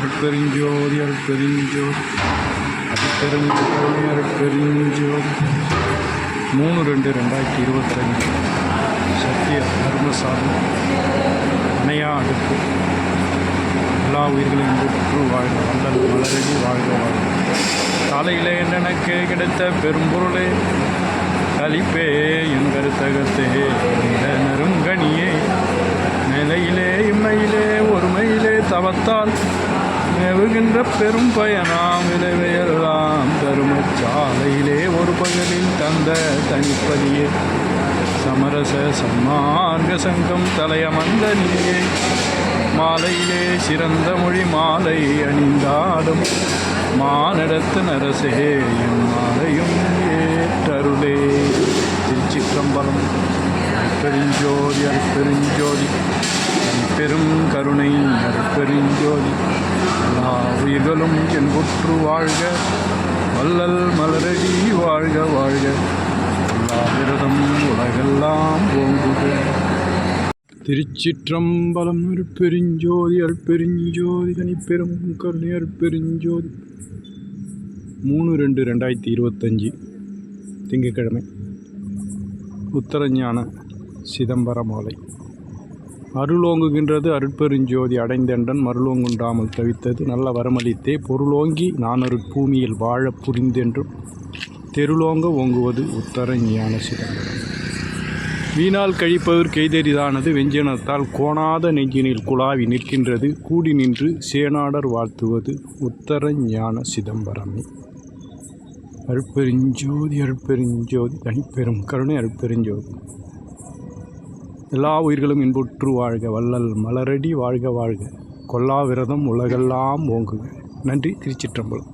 அருட்பெருஞ்சோதி அருட்பெருஞ்சோதி அருட்பெருஞ்சோதி அருட்பெருஞ்சோதி 3/2/2022 சத்திய தர்மசாதம் அணையா அடுப்பு எல்லா உயிர்களையும் பெற்று வாழ்க வள்ளல் மலரடி வாழ்க வாழ்க. காலையிலே எனக்கு கிடைத்த பெரும்பொருளே கலிப்பே என் கருத்தகத்தே நெருங்கனியே நிலையிலே இம்மையிலே ஒருமையிலே தவத்தால் மேவுகின்ற பெரும் பயனாம் விளைவையெல்லாம் தருமச்சாலையிலே ஒரு பகலில் தந்த தனிப்பதியே சமரச சன்மார்க்க சங்கம் தலையமர்ந்த நீயே மாலையிலே சிறந்த மொழி மாலை அணிந்தாடும் மானிடத்து நரசே என் மாலையும் ஏற்றருளே. திருச்சிற்றம்பலம். அருட்பெருஞ்சோதி அருட்பெருஞ்சோதி பெரும் கருணை அருட்பெருஞ்சோதி எல்லா உயிர்களும் என்புற்று வாழ்க வள்ளல் மலரடி வாழ்க வாழ்க. எல்லா விரதம் உலகெல்லாம் ஓங்குக. திருச்சிற்றம்பலம். அருட்பெருஞ்சோதி அருட்பெருஞ்சோதி தனிப்பெரும் கருணை அருட்பெருஞ்சோதி. 3/2/2025 திங்கட்கிழமை. உத்தரஞான சிதம்பர மாலை. அருளோங்குகின்றது அருட்பெருஞ்சோதி அடைந்தென்றன் மருளோங்குண்டாமல் தவித்தது நல்ல வரமளித்தே பொருளோங்கி நானருட்பூமியில் வாழ புரிந்தென்றும் தெருளோங்க ஓங்குவது உத்தரஞான சிதம்பரம். வீணால் கழிப்பதற்கு எய்தெரிதானது வெஞ்சினத்தால் கோணாத நெஞ்சினில் குழாவி நிற்கின்றது கூடி நின்று சேனாடர் வாழ்த்துவது உத்தரஞான சிதம்பரமே. அருட்பெருஞ்சோதி அருட்பெருஞ்சோதி தனிப்பெரும் கருணை அருட்பெருஞ்சோதி எல்லா உயிர்களும் இன்புற்று வாழ்க வள்ளல் மலரடி வாழ்க வாழ்க. கொல்லா விரதம் உலகெல்லாம் ஓங்குக. நன்றி. திருச்சிற்றம்பலம்.